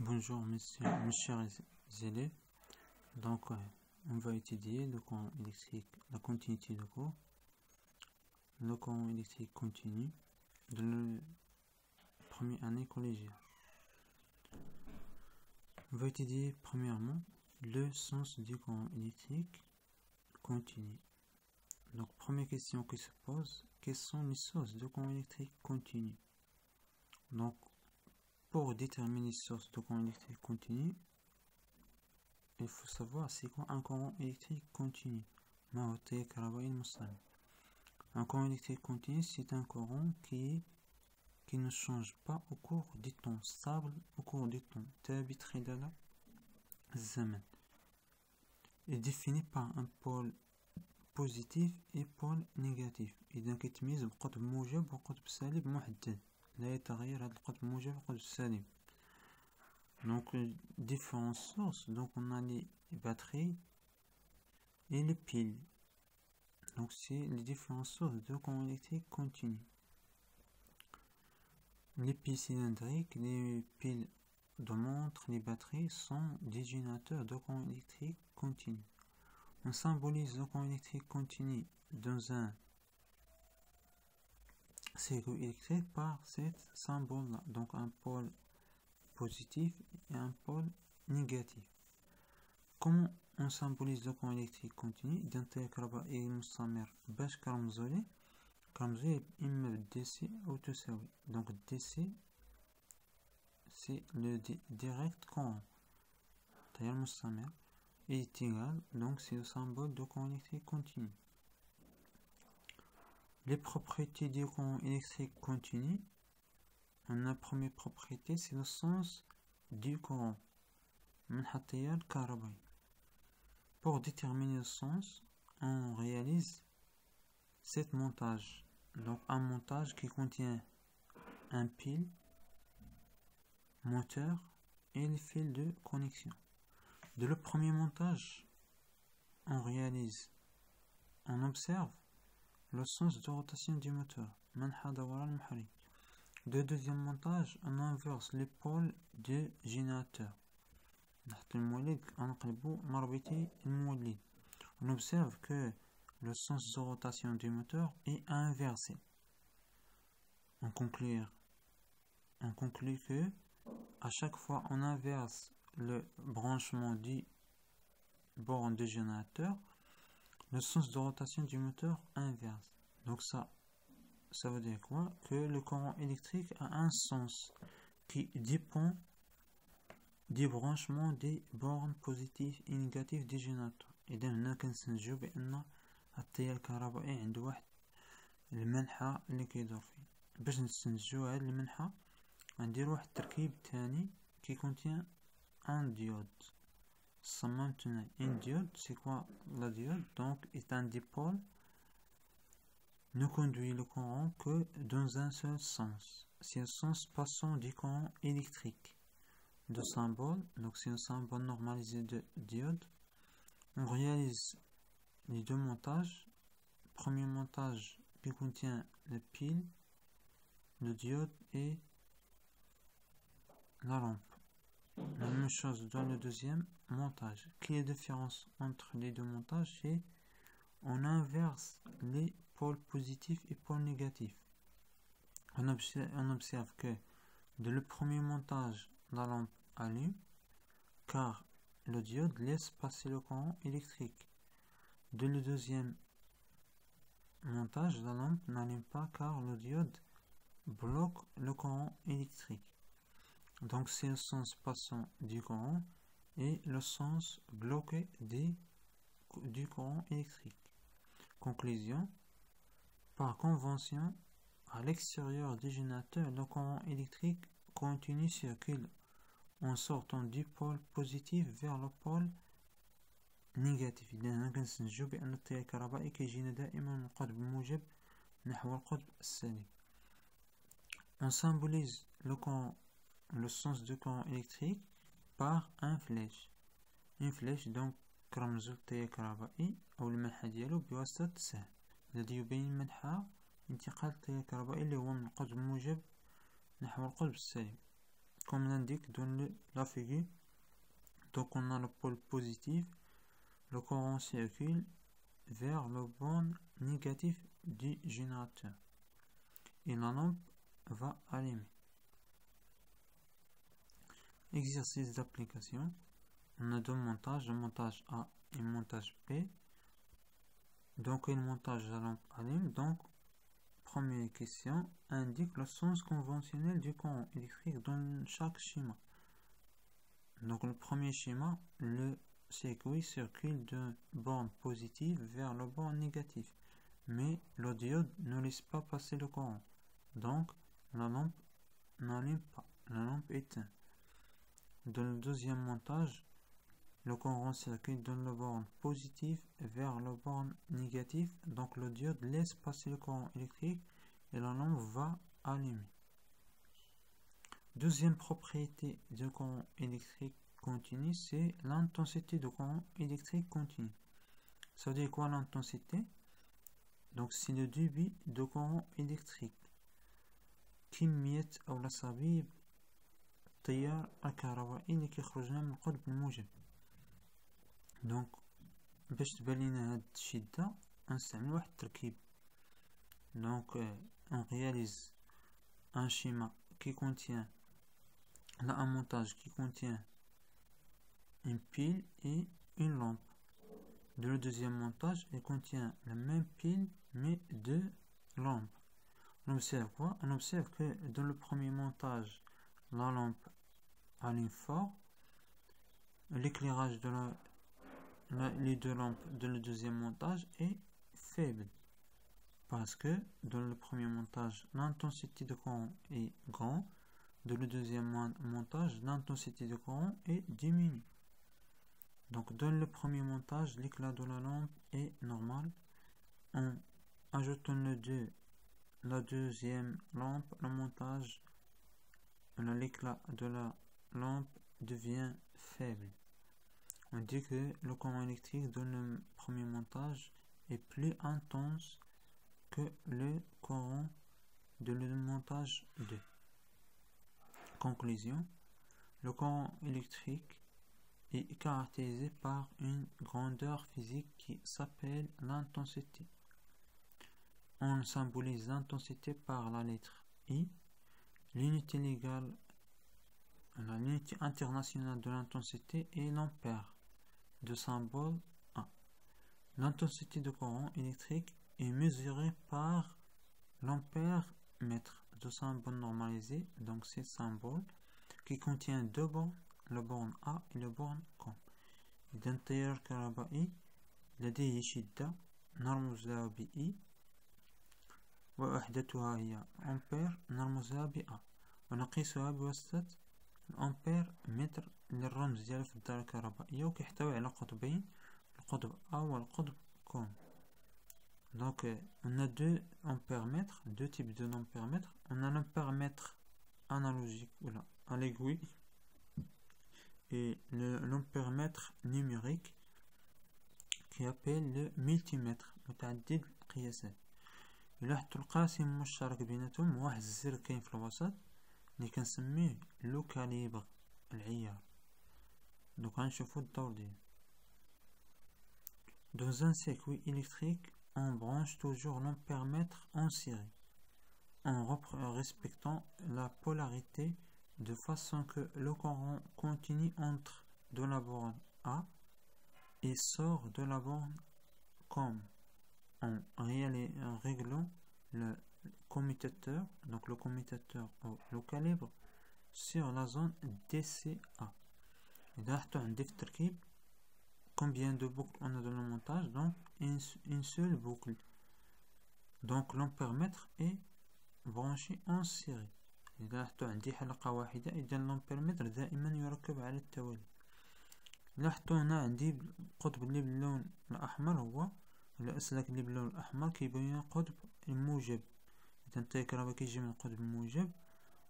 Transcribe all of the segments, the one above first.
Bonjour messieurs, mes chers élèves. Donc, on va étudier le courant électrique, la continuité de cours, le courant électrique continu de la première année collégiale. On va étudier premièrement le sens du courant électrique continu. Donc, première question qui se pose, quelles sont les sources de courant électrique continu? Donc, pour déterminer les sources de courant électrique continu, il faut savoir c'est quoi un courant électrique continu. Un courant électrique continu, c'est un courant qui ne change pas au cours du temps, stable au cours du temps. est défini par un pôle positif et pôle négatif. إذا كيتميز بقطب موجب وقطب سالب محدد، لا يتغير هذا القطب الموجب والقطب السالب. Donc différentes sources. Donc on a les batteries et les piles. Donc c'est les différentes sources de courant électrique continu. Les piles cylindriques, les piles de montre, les batteries sont des générateurs de courant électrique continu. On symbolise le courant électrique continu dans un circuit électrique par cet symbole-là. Donc un pôle positif et un pôle négatif. Comment on symbolise le courant électrique continu؟ إذا الكهربائي المستمر باش كرمزوليه إما بالDC أو تساوي. Donc DC c'est le direct courant تيار مستمر et est égal, donc c'est le symbole de courant électrique continu. Les propriétés du courant électrique continu. La première propriété c'est le sens du courant. Pour déterminer le sens, on réalise cet montage. Donc un montage qui contient un pile, moteur et les fils de connexion. De le premier montage, on observe le sens de rotation du moteur. De deuxième montage, on inverse les pôles de générateur. On observe que le sens de rotation du moteur est inversé. On conclut que à chaque fois on inverse le branchement du borne de générateur, le sens de rotation du moteur inverse. Donc ça veut dire quoi? Que le courant électrique a un sens qui dépend des branchements des bornes positifs et négatifs des générateurs. إذا هنا كنستنتجو بأن التيار الكهربائي عنده واحد المنحى اللي كيدور فيه. باش نستنتجو هاد المنحى غندير واحد التركيب تاني qui contient un diode. Un diode, c'est quoi la diode? Donc est un dipôle, ne conduit le courant que dans un seul sens. C'est le sens passant du courant électrique. De symbole, donc c'est un symbole normalisé de diode. On réalise les deux montages. Premier montage qui contient la pile, le diode et la lampe. La même chose dans le deuxième montage. Quelle est la différence entre les deux montages? C'est on inverse les pôles positifs et pôles négatifs. On observe que de le premier montage, la lampe allume car le diode laisse passer le courant électrique. De le deuxième montage, la lampe n'allume pas car le diode bloque le courant électrique. Donc c'est le sens passant du courant et le sens bloqué du courant électrique. Conclusion, par convention, à l'extérieur du générateur, le courant électrique continu circule en sortant du pôle positif vers le pôle négatif. إذا كنستنتجو بأن التيار الكهربائي كيجينا دائما من القطب الموجب نحو القطب السالب. On symbolise le sens du courant électrique par un flèche. Une flèche donc كرمزو التيار الكهربائي أو المنحى ديالو بواسطة السهم الذي يبين منحى انتقال التيار الكهربائي اللي هو من القطب الموجب نحو القطب السالب. comme l'indique dans la figure. Donc on a le pôle positif, le courant circule vers le borne négatif du générateur et la lampe va allumer. Exercice d'application. On a deux montages, le montage A et le montage B. Donc le montage de la lampe allume. Donc première question indique le sens conventionnel du courant électrique dans chaque schéma. Donc le premier schéma, le circuit circule de borne positive vers le borne négatif, mais le diode ne laisse pas passer le courant. Donc la lampe n'allume pas, la lampe éteint. Dans le deuxième montage, le courant circule de la borne positive vers la borne négative, donc le diode laisse passer le courant électrique et la lampe va allumer. Deuxième propriété du courant électrique continu, c'est l'intensité du courant électrique continu. Ça veut dire quoi l'intensité? Donc c'est le débit de courant électrique. كمية أو لصبيب التيار الكهربائي اللي كيخرج لنا من القطب الموجب. دونك باش تبان لينا هاد الشدة غنستعمل واحد التركيب. دونك on réalise un schéma qui contient là un montage qui contient une pile et une lampe. Dans le deuxième montage, il contient la même pile mais deux lampes. On observe quoi? On observe que dans le premier montage, la lampe allume fort. L'éclairage de les deux lampes dans le deuxième montage est faible. Parce que dans le premier montage, l'intensité de courant est grande. Dans le deuxième montage, l'intensité de courant est diminuée. Donc dans le premier montage, l'éclat de la lampe est normal. En ajoutant la deuxième lampe, le montage, l'éclat de la lampe devient faible. On dit que le courant électrique dans le premier montage est plus intense que le courant de le montage 2. Conclusion, le courant électrique est caractérisé par une grandeur physique qui s'appelle l'intensité. On symbolise l'intensité par la lettre I. L'unité légale, l'unité internationale de l'intensité est l'ampère, de symbole A. L'intensité de courant électrique est mesurée par l'ampère mètre, de symbole normalisé, donc c'est symbole qui contient deux bornes, le borne A et le borne C. إذا التيار الكهربائي لديه شدة نرمزها ب I ووحدتها هي أمبير نرمزها ب A ونقيسها بواسطة الأمبير متر للرمز ديالها في الدائرة الكهربائية وكيحتوي على قطبين القطب A والقطب C. Donc on a deux ampères-mètres, deux types de ampères-mètres. On a l'ampère-mètre analogique ou là, à l'aiguille et l'ampère-mètre numérique qui appelle le multimètre متعدد القياسات. إلا حطوا القاسم مشترك بيناتهم واحد الزر كاين في الوسط اللي كنسميه لو كاليبر العيار. دوك غنشوفو الدور ديالو. Dans un circuit électrique, on branche toujours l'ampère-mètre en série, en respectant la polarité de façon que le courant continue entre de la borne A et sort de la borne comme en réglant le commutateur, donc le commutateur ou le calibre sur la zone DCA. إذا حطوا عندي في التركيب combien de boucles on a dans le montage? Donc une seule boucle. Donc l'ampère-mètre est branché en série. إذا حطوا عندي حلقة واحدة إذا الأمبيرمتر دائما يركب على التوالي. إذا حطوا هنا عندي القطب اللي باللون الأحمر هو الأسلاك اللي باللون الأحمر كيبين القطب الموجب. إذا التيار الكهربائي كيجي من القطب الموجب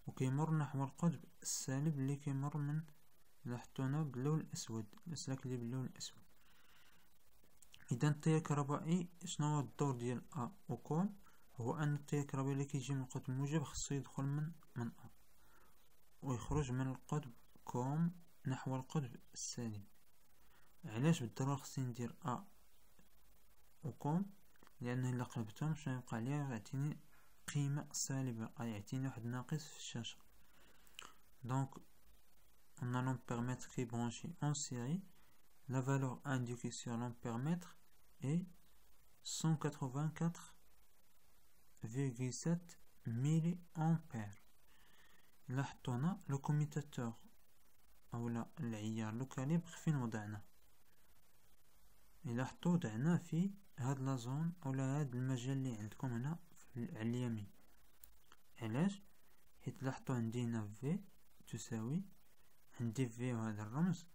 وكيمر نحو القطب السالب اللي كيمر من إذا حطوا هنا باللون الأسود الأسلاك اللي باللون الأسود. إذا التيار الكهربائي شنو هو الدور ديال أ وكم؟ هو أن التيار الكهربائي اللي كيجي من القطب الموجب خصو يدخل من أ ويخرج من القطب كوم نحو القطب السالب. علاش بالضرورة خصني ندير أ و كوم؟ لأن إلا قلبتهم شنو يوقع ليا؟ يعطيني قيمة سالبة، يعطيني واحد ناقص في الشاشة. دونك on a l'ampèremètre qui est branché en série. La valeur indiquée sur l'ampèremètre est 184,7 milliampères. لاحظتوا هنا لو كوميتاتور اولا العيار لو كاليبر فين وضعنا؟ لاحظتوا وضعناه في هاد لا زون اولا هاد المجال اللي عندكم هنا على اليمين. علاش؟ حيت لاحظتوا عندي هنا في تساوي، عندي في وهذا الرمز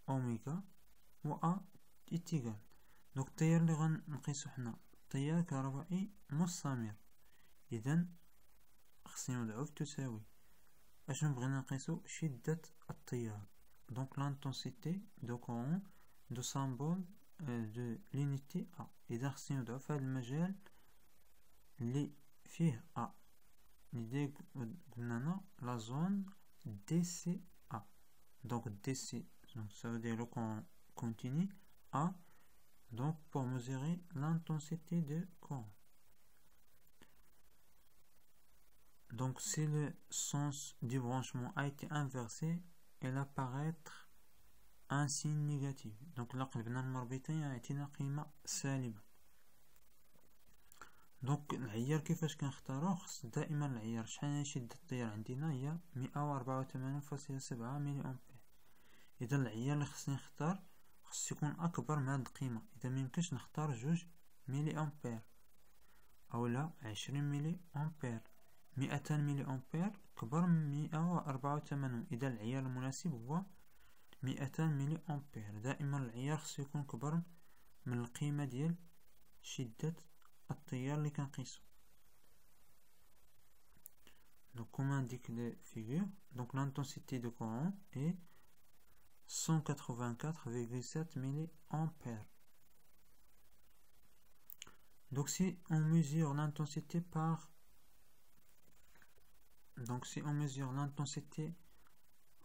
اوميغا و ا اتيغال. دونك التيار اللي غنقيسو حنا تيار كهربائي مستمر، اذا خصني نوضعو في تساوي. اشنو بغينا نقيسو؟ شدة التيار. دونك لانتونسيتي دو كورون دو سامبول دو لونيتي ا. اذا خصني نوضعو في هذا المجال اللي فيه ا، اللي قلنا هنا لا زون دي سي ا. دونك دي سي donc ça veut dire qu'on continue à donc pour mesurer l'intensité de courant. Donc si le sens du branchement a été inversé, il apparaître un signe négatif. Donc là قلبنا المربطين يعطينا قيمة سالبة. دونك العيار كيفاش كنختارو؟ خص دائما العيار شحال هي شدة التيار عندنا هي 184.7 ملي امبير. اذا العيار اللي خصني نختار خص يكون اكبر من هاد القيمه. اذا ميمكنش نختار 2 ملي امبير اولا 20 ملي امبير. 200 ملي امبير كبر من 184. اذا العيار المناسب هو 200 ملي امبير. دائما العيار خص يكون كبر من القيمه ديال شده التيار اللي كنقيسو. Donc comme indique les figures, donc l'intensité de courant est 184,7 milliampères. Donc si on mesure l'intensité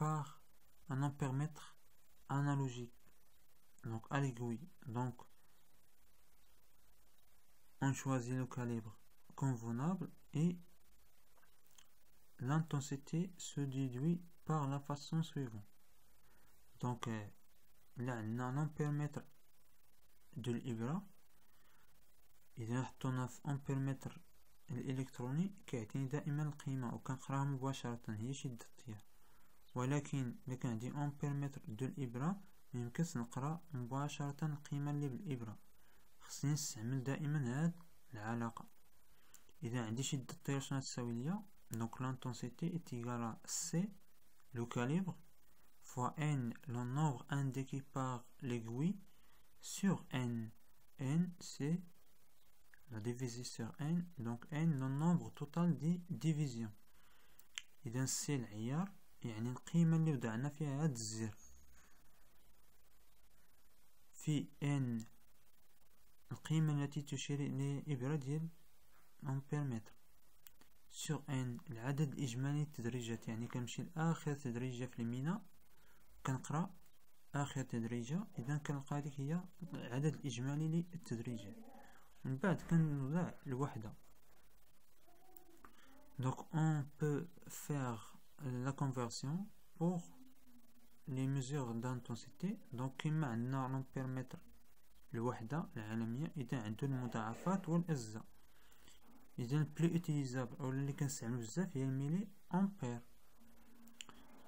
par un ampèremètre analogique, donc à l'aiguille, donc on choisit le calibre convenable et l'intensité se déduit par la façon suivante. Donc là on a un ampèremètre de l'ibra. اذا حطونا في امبيرمتر الالكتروني كيعطيني دائما القيمه وكنقراها مباشره هي شده التيار. ولكن الا كان عندي امبيرمتر دو الابره ميمكنش نقرا مباشره القيمه اللي بالابره، خصني نستعمل دائما هاد العلاقه. اذا عندي شده التيار شنو تساوي ليا؟ دونك l'intensité est égale à C, le calibre, fois N, le nombre indiqué par l'aiguille, sur N. N, c'est la divisée sur N, donc N, le nombre total des divisions. إذا C العيار يعني القيمة اللي وضعنا فيها هاد الزر. في N القيمة التي تشير إلى إبرة ديال أمبيرمتر. سور ان العدد الاجمالي للتدريجات، يعني كنمشي لاخر تدريجه في المينا كنقرا اخر تدريجه، اذا كنلقى هذيك هي العدد الاجمالي للتدريجات. من بعد كنوضع الوحده. Donc on peut faire la conversion pour les mesures d'intensité. Donc كما عندنا لامبيرمتر الوحده العالميه اذا عنده المضاعفات والاجزاء. إذا بلو اوتيليزابل أو اللي كنستعملو بزاف هي الميلي أمبير.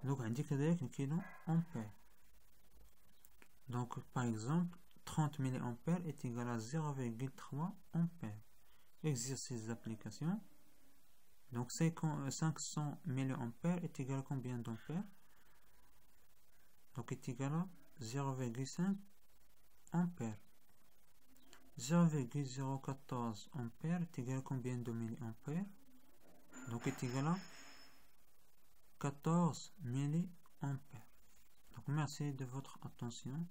دونك عندي كذلك الكيلو أمبير. دونك باغ إكزومبل 30 ملي أمبير est égal à 0,3 أمبير. Exercice d'application. Donc 500 ملي أمبير est égal à combien d'ampères? Donc est égal à 0,5 أمبير. 0,014 ampères est égal à combien de milliampères? Donc est égal à 14 milliampères. Donc merci de votre attention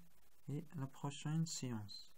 et à la prochaine séance.